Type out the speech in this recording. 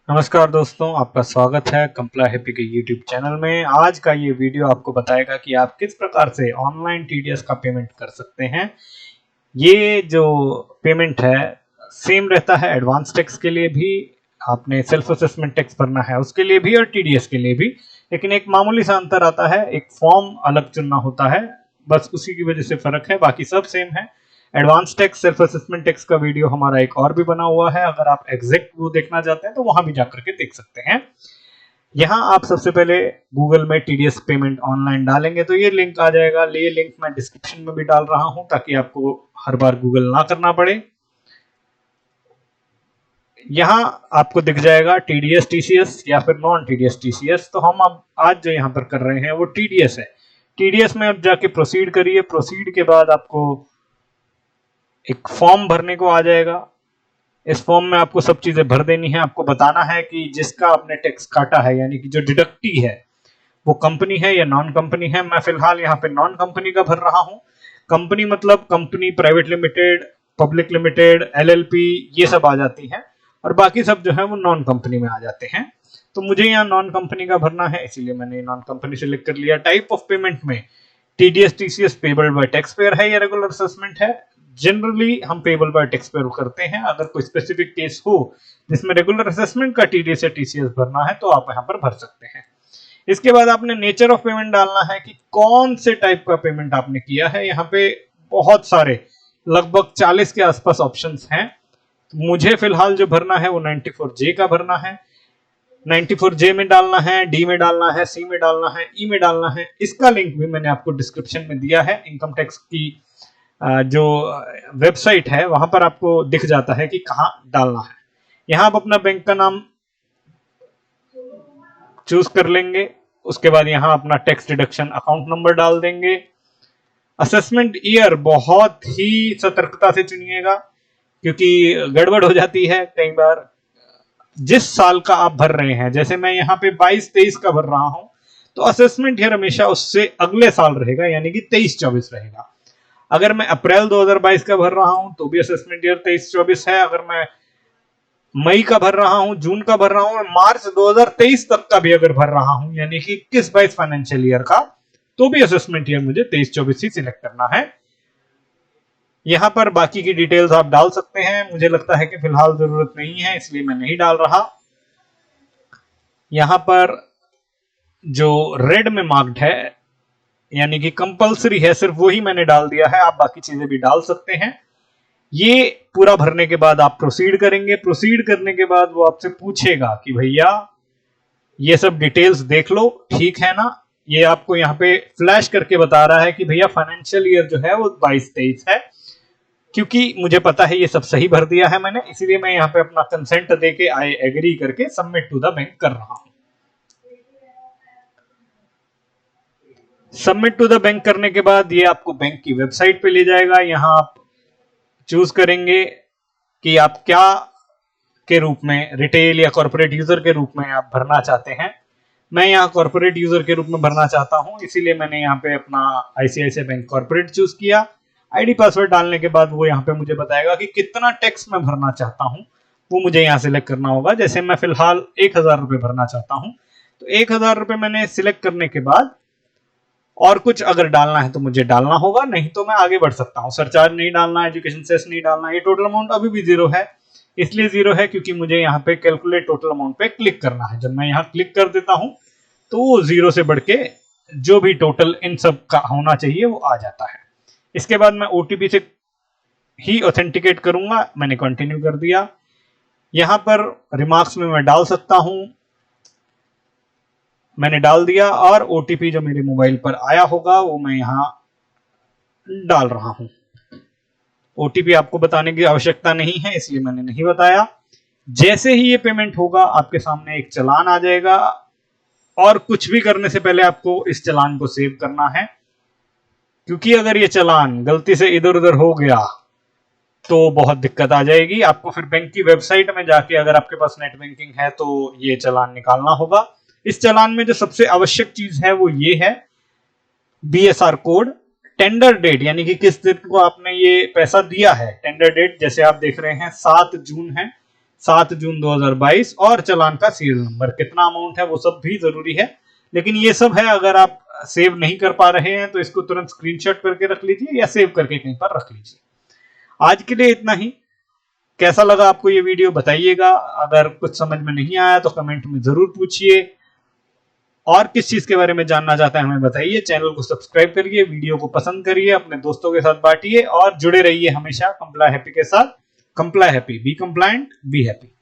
नमस्कार दोस्तों, आपका स्वागत है कंप्लाई हैप्पी के यूट्यूब चैनल में। आज का ये वीडियो आपको बताएगा कि आप किस प्रकार से ऑनलाइन टीडीएस का पेमेंट कर सकते हैं। ये जो पेमेंट है सेम रहता है एडवांस टैक्स के लिए भी, आपने सेल्फ असेसमेंट टैक्स भरना है उसके लिए भी और टीडीएस के लिए भी, लेकिन एक मामूली सा अंतर आता है, एक फॉर्म अलग चुनना होता है, बस उसी की वजह से फर्क है, बाकी सब सेम है। Advance tax self assessment tax का वीडियो हमारा एक और भी बना हुआ है, अगर आप एग्जैक्ट वो देखना चाहते हैं तो वहां भी जाकर के देख सकते हैं। यहाँ आप सबसे पहले गूगल में टीडीएस पेमेंट ऑनलाइन डालेंगे तो ये लिंक आ जाएगा। ये लिंक मैं डिस्क्रिप्शन में भी डाल रहा हूं ताकि आपको हर बार गूगल ना करना पड़े। यहाँ आपको दिख जाएगा टीडीएस टीसीएस या फिर नॉन टीडीएस टीसीएस। तो हम अब आज जो यहाँ पर कर रहे हैं वो टीडीएस है। टीडीएस में अब जाके प्रोसीड करिए। प्रोसीड के बाद आपको एक फॉर्म भरने को आ जाएगा। इस फॉर्म में आपको सब चीजें भर देनी है। आपको बताना है कि जिसका आपने टैक्स काटा है, यानी कि जो डिडक्टी है, वो कंपनी है या नॉन कंपनी है। मैं फिलहाल यहाँ पे नॉन कंपनी का भर रहा हूँ। कंपनी मतलब company private limited, public limited, LLP, ये सब आ जाती हैं, और बाकी सब जो है वो नॉन कंपनी में आ जाते हैं। तो मुझे यहाँ नॉन कंपनी का भरना है, इसीलिए मैंने नॉन कंपनी सिलेक्ट कर लिया। टाइप ऑफ पेमेंट में TDS TCS payable by tax payer है या रेगुलर असेसमेंट है। जनरली हम पेबल बाय टैक्स पेयर करते हैं। अगर कोई स्पेसिफिक केस हो जिसमें रेगुलर असेसमेंट का टीडीएस या टीसीएस भरना है तो आप यहाँ पर भर सकते हैं। इसके बाद आपने नेचर ऑफ पेमेंट डालना है कि कौन से टाइप का पेमेंट आपने किया है। यहाँ पे बहुत सारे, लगभग 40 के आसपास ऑप्शंस हैं। मुझे फिलहाल जो भरना है वो 94J का भरना है। 94J में डालना है, डी में डालना है, सी में डालना है, ई में डालना है। इसका लिंक भी मैंने आपको डिस्क्रिप्शन में दिया है। इनकम टैक्स की जो वेबसाइट है वहां पर आपको दिख जाता है कि कहां डालना है। यहां आप अपना बैंक का नाम चूज कर लेंगे। उसके बाद यहां अपना टैक्स डिडक्शन अकाउंट नंबर डाल देंगे। असेसमेंट ईयर बहुत ही सतर्कता से चुनिएगा, क्योंकि गड़बड़ हो जाती है कई बार। जिस साल का आप भर रहे हैं, जैसे मैं यहाँ पे 22-23 का भर रहा हूं, तो असेसमेंट ईयर हमेशा उससे अगले साल रहेगा, यानी कि 23-24 रहेगा। अगर मैं अप्रैल 2022 का भर रहा हूं तो भी असेसमेंट ईयर 23-24 है। अगर मैं मई का भर रहा हूं, जून का भर रहा हूं, मार्च 2023 तक का भी अगर भर रहा हूं, यानी कि 21-22 फाइनेंशियल ईयर का, तो भी असेसमेंट ईयर मुझे 23-24 ही सिलेक्ट करना है। यहां पर बाकी की डिटेल्स आप डाल सकते हैं। मुझे लगता है कि फिलहाल जरूरत नहीं है, इसलिए मैं नहीं डाल रहा। यहां पर जो रेड में मार्क्ड है, यानी कि कंपलसरी है, सिर्फ वही मैंने डाल दिया है। आप बाकी चीजें भी डाल सकते हैं। ये पूरा भरने के बाद आप प्रोसीड करेंगे। प्रोसीड करने के बाद वो आपसे पूछेगा कि भैया ये सब डिटेल्स देख लो, ठीक है ना। ये आपको यहाँ पे फ्लैश करके बता रहा है कि भैया फाइनेंशियल ईयर जो है वो 22-23 है। क्योंकि मुझे पता है ये सब सही भर दिया है मैंने, इसलिए मैं यहाँ पे अपना कंसेंट देके आई एग्री करके सबमिट टू द बैंक कर रहा हूं। सबमिट टू द बैंक करने के बाद ये आपको बैंक की वेबसाइट पे ले जाएगा। यहां आप चूज करेंगे कि आप क्या के रूप में, रिटेल या कॉर्पोरेट यूजर के रूप में आप भरना चाहते हैं। मैं यहाँ कॉर्पोरेट यूजर के रूप में भरना चाहता हूं, इसीलिए मैंने यहाँ पे अपना आईसीआईसीआई बैंक कॉर्पोरेट चूज किया। आईडी पासवर्ड डालने के बाद वो यहाँ पे मुझे बताएगा कि कितना टैक्स मैं भरना चाहता हूं, वो मुझे यहाँ सिलेक्ट करना होगा। जैसे मैं फिलहाल 1000 रुपए भरना चाहता हूं, तो 1000 रुपए मैंने सिलेक्ट करने के बाद और कुछ अगर डालना है तो मुझे डालना होगा, नहीं तो मैं आगे बढ़ सकता हूं। सरचार्ज नहीं डालना है, एजुकेशन सेस नहीं डालना है। ये टोटल अमाउंट अभी भी 0 है, इसलिए 0 है क्योंकि मुझे यहाँ पे कैलकुलेट टोटल अमाउंट पे क्लिक करना है। जब मैं यहाँ क्लिक कर देता हूं तो वो 0 से बढ़ के जो भी टोटल इन सब का होना चाहिए वो आ जाता है। इसके बाद मैं ओटीपी से ही ऑथेंटिकेट करूंगा। मैंने कंटिन्यू कर दिया। यहां पर रिमार्क्स में मैं डाल सकता हूं, मैंने डाल दिया। और ओटीपी जो मेरे मोबाइल पर आया होगा वो मैं यहां डाल रहा हूं। ओटीपी आपको बताने की आवश्यकता नहीं है, इसलिए मैंने नहीं बताया। जैसे ही ये पेमेंट होगा आपके सामने एक चालान आ जाएगा, और कुछ भी करने से पहले आपको इस चालान को सेव करना है, क्योंकि अगर ये चालान गलती से इधर उधर हो गया तो बहुत दिक्कत आ जाएगी। आपको फिर बैंक की वेबसाइट में जाके, अगर आपके पास नेट बैंकिंग है, तो ये चालान निकालना होगा। इस चालान में जो सबसे आवश्यक चीज है वो ये है, बीएसआर कोड, टेंडर डेट, यानी कि किस दिन को आपने ये पैसा दिया है। टेंडर डेट जैसे आप देख रहे हैं 7 जून है, 7 जून 2022 और चालान का सीरियल नंबर, कितना अमाउंट है वो सब भी जरूरी है। लेकिन ये सब है, अगर आप सेव नहीं कर पा रहे हैं तो इसको तुरंत स्क्रीनशॉट करके रख लीजिए या सेव करके कहीं पर रख लीजिए। आज के लिए इतना ही। कैसा लगा आपको ये वीडियो बताइएगा। अगर कुछ समझ में नहीं आया तो कमेंट में जरूर पूछिए। और किस चीज के बारे में जानना चाहते हैं हमें बताइए। चैनल को सब्सक्राइब करिए, वीडियो को पसंद करिए, अपने दोस्तों के साथ बांटिए और जुड़े रहिए हमेशा कंप्लाई हैप्पी के साथ। Comply happy, be compliant, be happy.